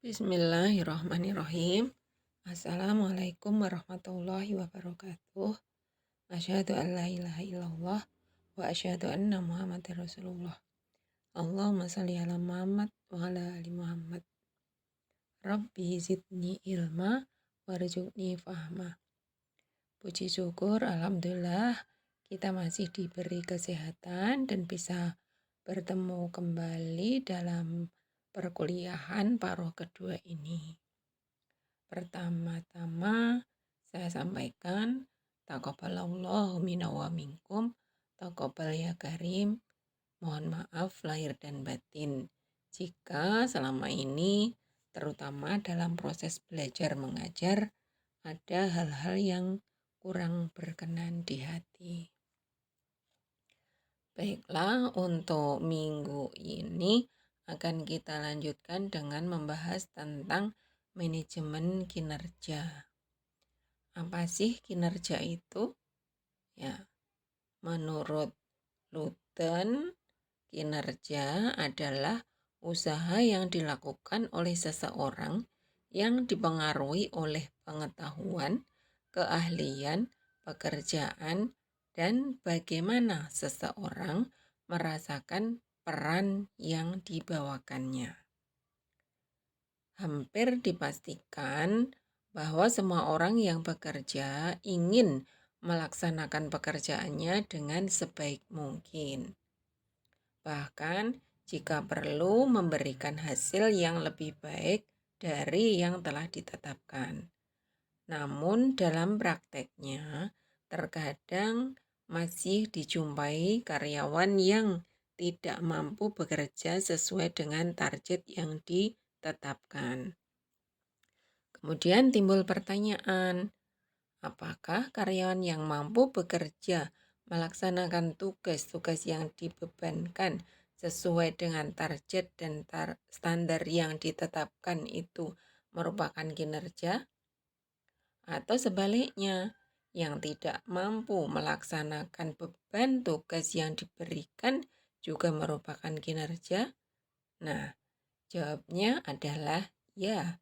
Bismillahirrahmanirrahim. Assalamualaikum warahmatullahi wabarakatuh. Asyhadu an la ilaha illallah wa asyhadu anna Muhammadar Rasulullah. Allahumma shalli ala Muhammad wa ala ali Muhammad. Rabbi zidni ilma warzuqni fahma. Puji syukur alhamdulillah kita masih diberi kesehatan dan bisa bertemu kembali dalam perkuliahan paruh kedua ini. Pertama-tama saya sampaikan taqabbalallahu minna wa minkum, taqabbal ya karim. Mohon maaf lahir dan batin jika selama ini terutama dalam proses belajar mengajar ada hal-hal yang kurang berkenan di hati. Baiklah, untuk minggu ini akan kita lanjutkan dengan membahas tentang manajemen kinerja. Apa sih kinerja itu? Ya, menurut Lutten, kinerja adalah usaha yang dilakukan oleh seseorang yang dipengaruhi oleh pengetahuan, keahlian, pekerjaan, dan bagaimana seseorang merasakan peran yang dibawakannya. Hampir dipastikan bahwa semua orang yang bekerja ingin melaksanakan pekerjaannya dengan sebaik mungkin. Bahkan jika perlu memberikan hasil yang lebih baik dari yang telah ditetapkan. Namun dalam prakteknya terkadang masih dijumpai karyawan yang tidak mampu bekerja sesuai dengan target yang ditetapkan. Kemudian timbul pertanyaan, apakah karyawan yang mampu bekerja melaksanakan tugas-tugas yang dibebankan sesuai dengan target dan standar yang ditetapkan itu merupakan kinerja? Atau sebaliknya, yang tidak mampu melaksanakan beban tugas yang diberikan juga merupakan kinerja? Nah, jawabnya adalah ya.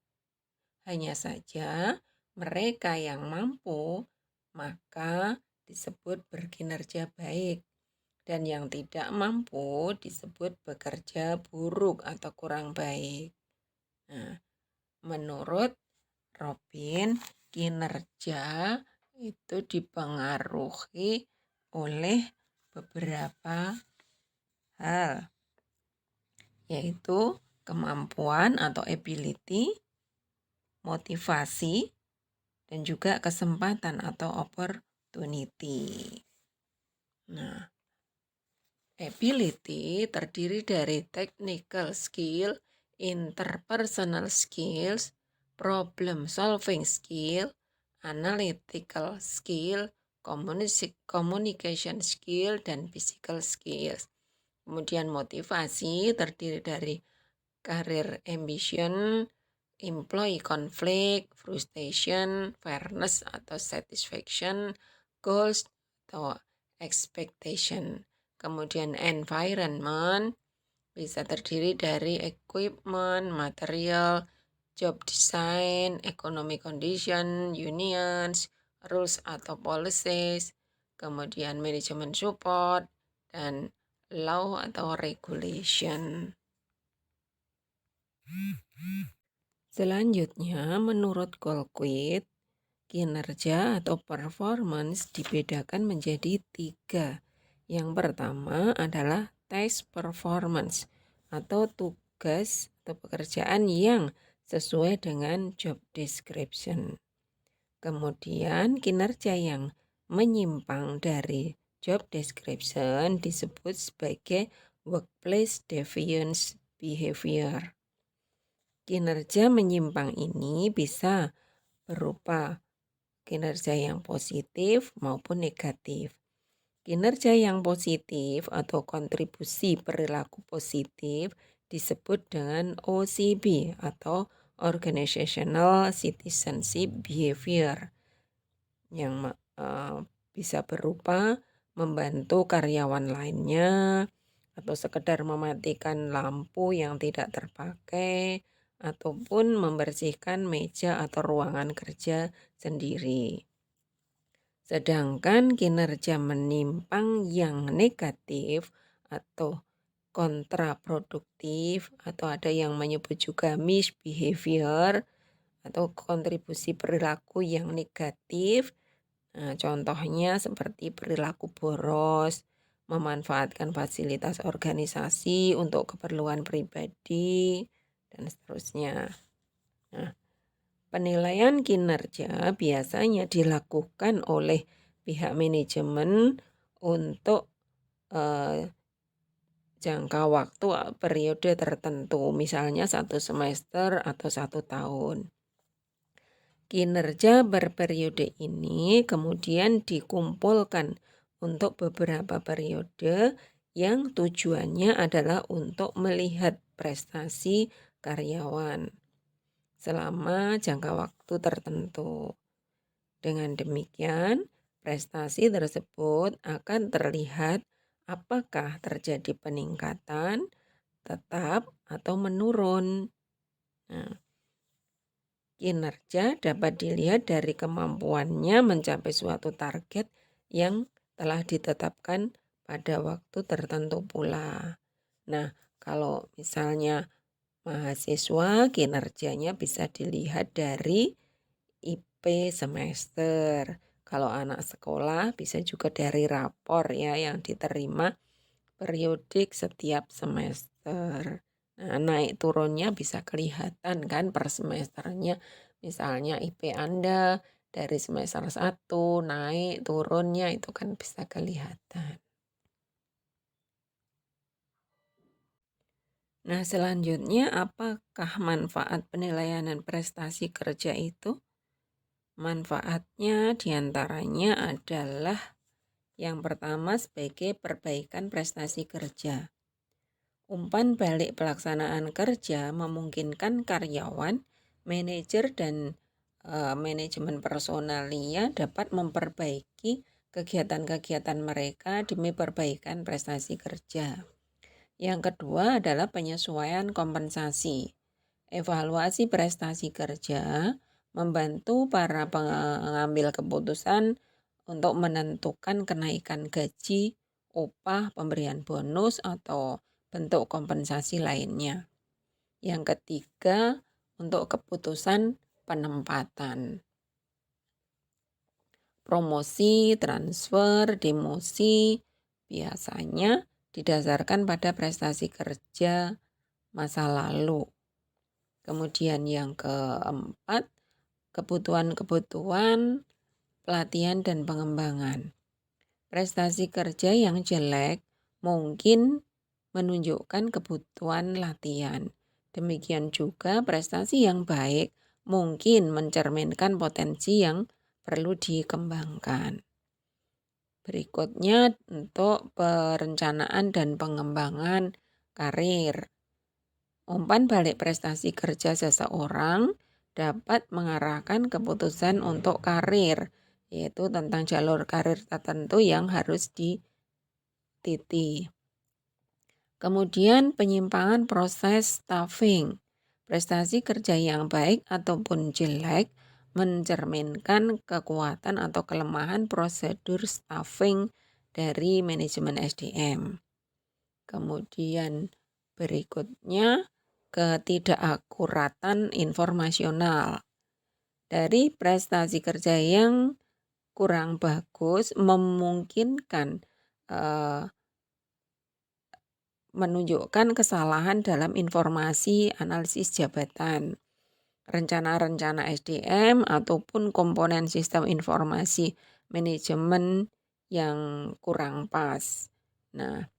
Hanya saja mereka yang mampu maka disebut berkinerja baik, dan yang tidak mampu disebut bekerja buruk atau kurang baik. Nah, menurut Robin, kinerja itu dipengaruhi oleh beberapa hal, yaitu kemampuan atau ability, motivasi, dan juga kesempatan atau opportunity. Nah, ability terdiri dari technical skill, interpersonal skills, problem solving skill, analytical skill, communication skill, dan physical skills. Kemudian motivasi terdiri dari career ambition, employee conflict, frustration, fairness atau satisfaction, goals atau expectation. Kemudian environment bisa terdiri dari equipment, material, job design, economic condition, unions, rules atau policies, kemudian management support, dan law atau regulation. Selanjutnya, menurut Colquitt, kinerja atau performance dibedakan menjadi 3. Yang pertama adalah task performance atau tugas atau pekerjaan yang sesuai dengan job description. Kemudian kinerja yang menyimpang dari job description disebut sebagai workplace deviance behavior. Kinerja menyimpang ini bisa berupa kinerja yang positif maupun negatif. Kinerja yang positif atau kontribusi perilaku positif disebut dengan OCB atau Organizational Citizenship Behavior, yang bisa berupa membantu karyawan lainnya, atau sekedar mematikan lampu yang tidak terpakai, ataupun membersihkan meja atau ruangan kerja sendiri. Sedangkan kinerja menyimpang yang negatif atau kontraproduktif atau ada yang menyebut juga misbehavior atau kontribusi perilaku yang negatif. Nah, contohnya seperti perilaku boros, memanfaatkan fasilitas organisasi untuk keperluan pribadi, dan seterusnya. Nah, penilaian kinerja biasanya dilakukan oleh pihak manajemen untuk jangka waktu periode tertentu, misalnya 1 semester atau 1 tahun. Kinerja berperiode ini kemudian dikumpulkan untuk beberapa periode yang tujuannya adalah untuk melihat prestasi karyawan selama jangka waktu tertentu. Dengan demikian, prestasi tersebut akan terlihat apakah terjadi peningkatan, tetap, atau menurun. Nah, kinerja dapat dilihat dari kemampuannya mencapai suatu target yang telah ditetapkan pada waktu tertentu pula. Nah, kalau misalnya mahasiswa kinerjanya bisa dilihat dari IP semester. Kalau anak sekolah bisa juga dari rapor ya yang diterima periodik setiap semester. Nah, naik turunnya bisa kelihatan kan per semesternya. Misalnya IP Anda dari semester 1 naik turunnya itu kan bisa kelihatan. Nah, selanjutnya apakah manfaat penilaian dan prestasi kerja itu? Manfaatnya diantaranya adalah yang pertama sebagai perbaikan prestasi kerja. Umpan balik pelaksanaan kerja memungkinkan karyawan, manajer, dan manajemen personalia dapat memperbaiki kegiatan-kegiatan mereka demi perbaikan prestasi kerja. Yang kedua adalah penyesuaian kompensasi. Evaluasi prestasi kerja membantu para pengambil keputusan untuk menentukan kenaikan gaji, upah, pemberian bonus, atau bentuk kompensasi lainnya. Yang ketiga, untuk keputusan penempatan. Promosi, transfer, demosi biasanya didasarkan pada prestasi kerja masa lalu. Kemudian yang keempat, kebutuhan-kebutuhan pelatihan dan pengembangan. Prestasi kerja yang jelek mungkin menunjukkan kebutuhan latihan. Demikian juga prestasi yang baik mungkin mencerminkan potensi yang perlu dikembangkan. Berikutnya untuk perencanaan dan pengembangan karir. Umpan balik prestasi kerja seseorang dapat mengarahkan keputusan untuk karir, yaitu tentang jalur karir tertentu yang harus dititi. Kemudian penyimpangan proses staffing. Prestasi kerja yang baik ataupun jelek mencerminkan kekuatan atau kelemahan prosedur staffing dari manajemen SDM. Kemudian berikutnya ketidakakuratan informasional. Dari prestasi kerja yang kurang bagus memungkinkan menunjukkan kesalahan dalam informasi analisis jabatan, rencana-rencana SDM ataupun komponen sistem informasi manajemen yang kurang pas. Nah,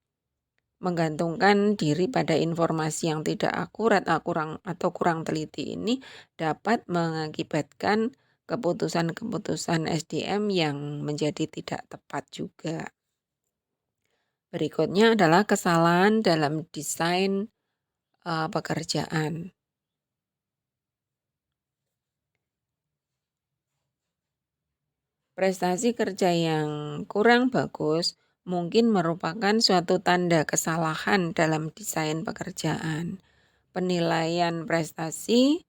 menggantungkan diri pada informasi yang tidak akurat atau kurang teliti ini dapat mengakibatkan keputusan-keputusan SDM yang menjadi tidak tepat juga. Berikutnya adalah kesalahan dalam desain pekerjaan. Prestasi kerja yang kurang bagus mungkin merupakan suatu tanda kesalahan dalam desain pekerjaan. Penilaian prestasi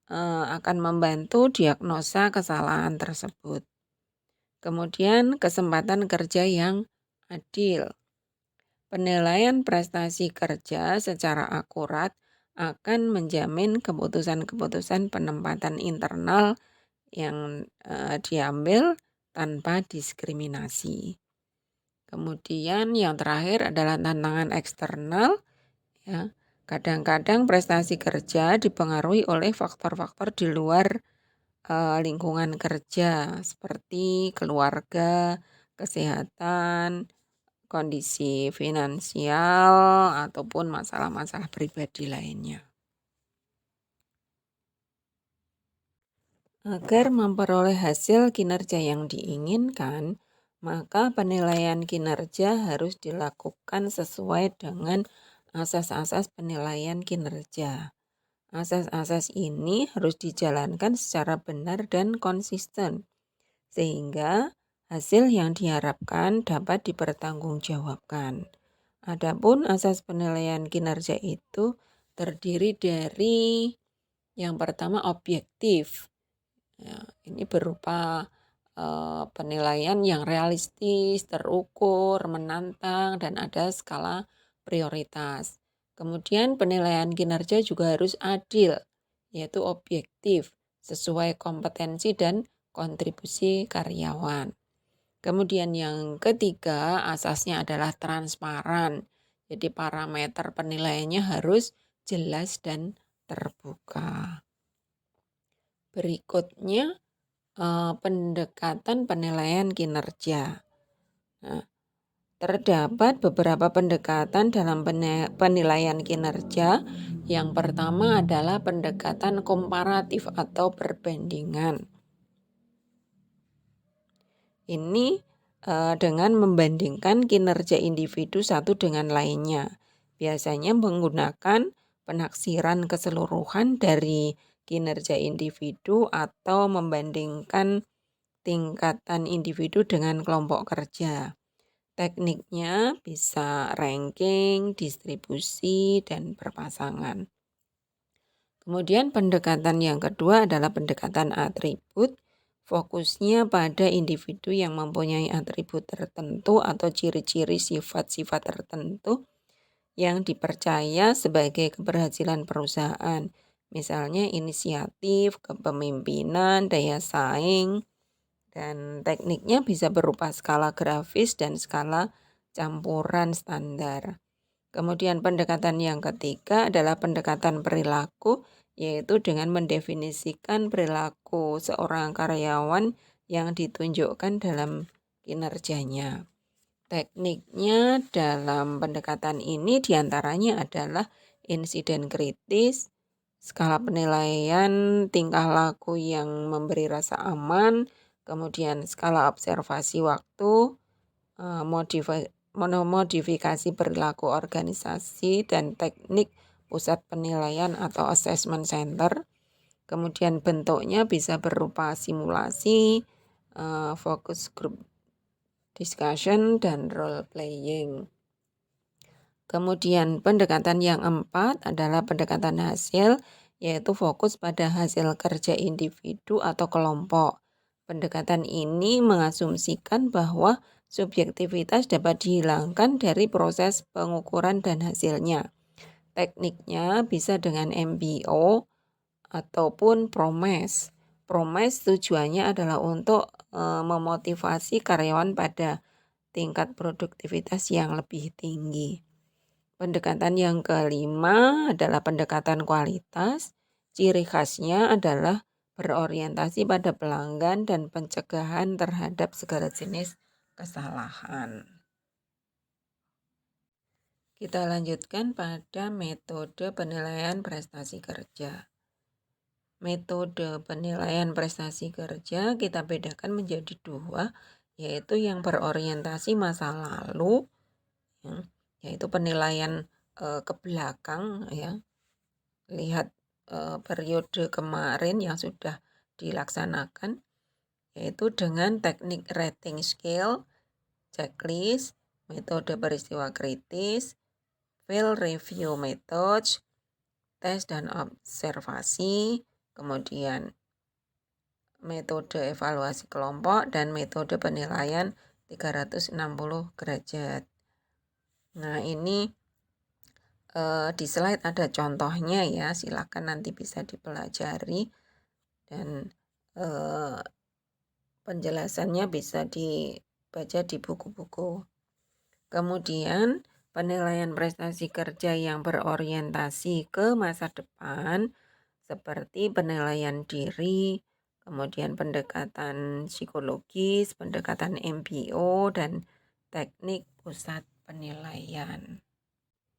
akan membantu diagnosa kesalahan tersebut. Kemudian kesempatan kerja yang adil. Penilaian prestasi kerja secara akurat akan menjamin keputusan-keputusan penempatan internal yang diambil tanpa diskriminasi. Kemudian yang terakhir adalah tantangan eksternal. Ya, kadang-kadang prestasi kerja dipengaruhi oleh faktor-faktor di luar lingkungan kerja seperti keluarga, kesehatan, kondisi finansial, ataupun masalah-masalah pribadi lainnya. Agar memperoleh hasil kinerja yang diinginkan, maka penilaian kinerja harus dilakukan sesuai dengan asas-asas penilaian kinerja. Asas-asas ini harus dijalankan secara benar dan konsisten, sehingga hasil yang diharapkan dapat dipertanggungjawabkan. Adapun asas penilaian kinerja itu terdiri dari yang pertama objektif. Ya, ini berupa penilaian yang realistis, terukur, menantang, dan ada skala prioritas. Kemudian penilaian kinerja juga harus adil, yaitu objektif, sesuai kompetensi dan kontribusi karyawan. Kemudian yang ketiga, asasnya adalah transparan. Jadi parameter penilaiannya harus jelas dan terbuka. Berikutnya pendekatan penilaian kinerja. Nah, terdapat beberapa pendekatan dalam penilaian kinerja. Yang pertama adalah pendekatan komparatif atau perbandingan. Ini dengan membandingkan kinerja individu satu dengan lainnya. Biasanya menggunakan penaksiran keseluruhan dari kinerja individu atau membandingkan tingkatan individu dengan kelompok kerja. Tekniknya bisa ranking, distribusi, dan berpasangan. Kemudian pendekatan yang kedua adalah pendekatan atribut. Fokusnya pada individu yang mempunyai atribut tertentu atau ciri-ciri sifat-sifat tertentu yang dipercaya sebagai keberhasilan perusahaan. Misalnya inisiatif, kepemimpinan, daya saing, dan tekniknya bisa berupa skala grafis dan skala campuran standar. Kemudian pendekatan yang ketiga adalah pendekatan perilaku, yaitu dengan mendefinisikan perilaku seorang karyawan yang ditunjukkan dalam kinerjanya. Tekniknya dalam pendekatan ini diantaranya adalah insiden kritis, skala penilaian tingkah laku yang memberi rasa aman, kemudian skala observasi waktu, modifikasi perilaku organisasi, dan teknik pusat penilaian atau assessment center. Kemudian bentuknya bisa berupa simulasi, focus group discussion, dan role playing. Kemudian pendekatan yang keempat adalah pendekatan hasil, yaitu fokus pada hasil kerja individu atau kelompok. Pendekatan ini mengasumsikan bahwa subjektivitas dapat dihilangkan dari proses pengukuran dan hasilnya. Tekniknya bisa dengan MBO ataupun PROMES. PROMES tujuannya adalah untuk memotivasi karyawan pada tingkat produktivitas yang lebih tinggi. Pendekatan yang kelima adalah pendekatan kualitas. Ciri khasnya adalah berorientasi pada pelanggan dan pencegahan terhadap segala jenis kesalahan. Kita lanjutkan pada metode penilaian prestasi kerja. Metode penilaian prestasi kerja kita bedakan menjadi dua, yaitu yang berorientasi masa lalu, yaitu penilaian ke belakang, ya, lihat periode kemarin yang sudah dilaksanakan, yaitu dengan teknik rating scale, checklist, metode peristiwa kritis, field review methods, tes dan observasi, kemudian metode evaluasi kelompok, dan metode penilaian 360 derajat. Nah, ini di slide ada contohnya ya, silakan nanti bisa dipelajari dan penjelasannya bisa dibaca di buku-buku. Kemudian penilaian prestasi kerja yang berorientasi ke masa depan seperti penilaian diri, kemudian pendekatan psikologis, pendekatan MBO, dan teknik pusat penilaian.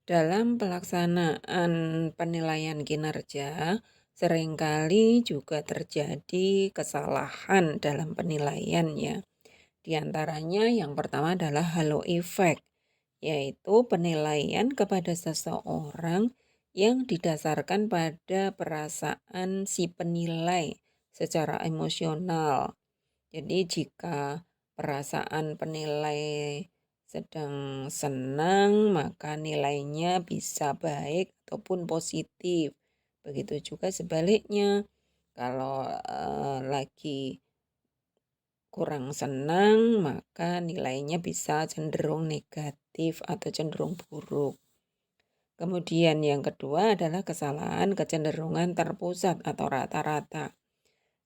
Dalam pelaksanaan penilaian kinerja, seringkali juga terjadi kesalahan dalam penilaian ya. Di antaranya yang pertama adalah halo effect, yaitu penilaian kepada seseorang yang didasarkan pada perasaan si penilai secara emosional. Jadi jika perasaan penilai sedang senang, maka nilainya bisa baik ataupun positif. Begitu juga sebaliknya, kalau lagi kurang senang, maka nilainya bisa cenderung negatif atau cenderung buruk. Kemudian yang kedua adalah kesalahan kecenderungan terpusat atau rata-rata.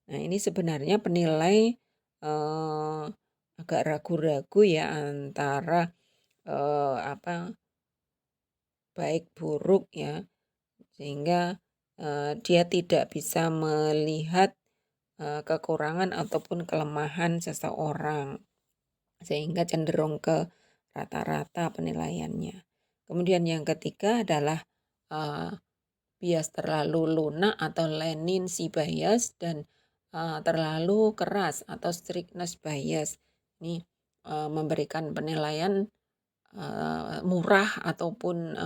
Nah, ini sebenarnya penilai agak ragu-ragu ya antara baik buruk ya, sehingga dia tidak bisa melihat kekurangan ataupun kelemahan seseorang, sehingga cenderung ke rata-rata penilaiannya. Kemudian yang ketiga adalah bias terlalu lunak atau leniency bias dan terlalu keras atau strictness bias. Ini memberikan penilaian murah ataupun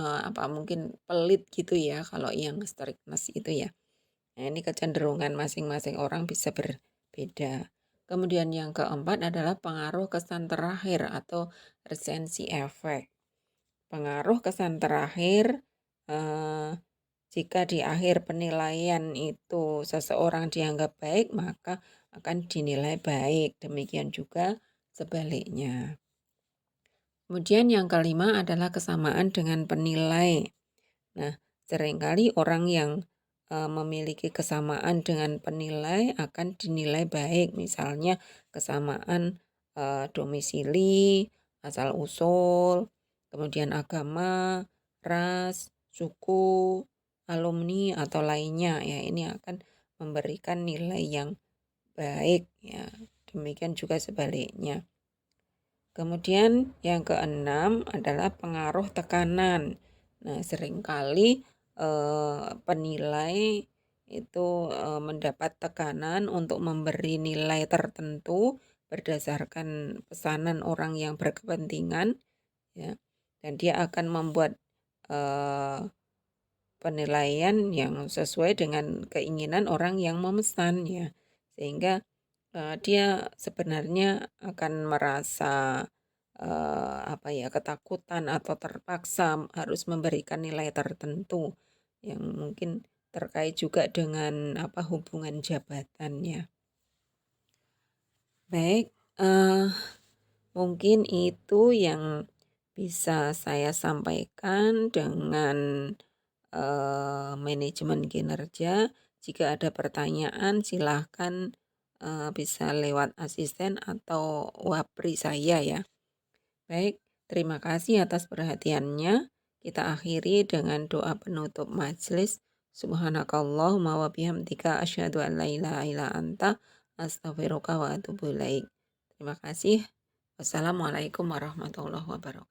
mungkin pelit gitu ya kalau yang strictness itu ya. Nah, ini kecenderungan masing-masing orang bisa berbeda. Kemudian yang keempat adalah pengaruh kesan terakhir atau recency effect. Pengaruh kesan terakhir, jika di akhir penilaian itu seseorang dianggap baik, maka akan dinilai baik. Demikian juga sebaliknya. Kemudian yang kelima adalah kesamaan dengan penilai. Nah, seringkali orang yang memiliki kesamaan dengan penilai akan dinilai baik. Misalnya kesamaan domisili, asal-usul, kemudian agama, ras, suku, alumni, atau lainnya. Ya, ini akan memberikan nilai yang baik. Ya, demikian juga sebaliknya. Kemudian yang keenam adalah pengaruh tekanan. Nah, seringkali penilai itu mendapat tekanan untuk memberi nilai tertentu berdasarkan pesanan orang yang berkepentingan, ya, dan dia akan membuat penilaian yang sesuai dengan keinginan orang yang memesan, ya, sehingga dia sebenarnya akan merasa ketakutan atau terpaksa harus memberikan nilai tertentu yang mungkin terkait juga dengan hubungan jabatannya. Baik, mungkin itu yang bisa saya sampaikan dengan manajemen kinerja. Jika ada pertanyaan silahkan bisa lewat asisten atau wapri saya ya. Baik, terima kasih atas perhatiannya. Kita akhiri dengan doa penutup majelis. Subhanakallahumma wa bihamdika asyhadu an la ilaha illa anta astaghfiruka wa atubu ilaik. Terima kasih. Wassalamualaikum warahmatullahi wabarakatuh.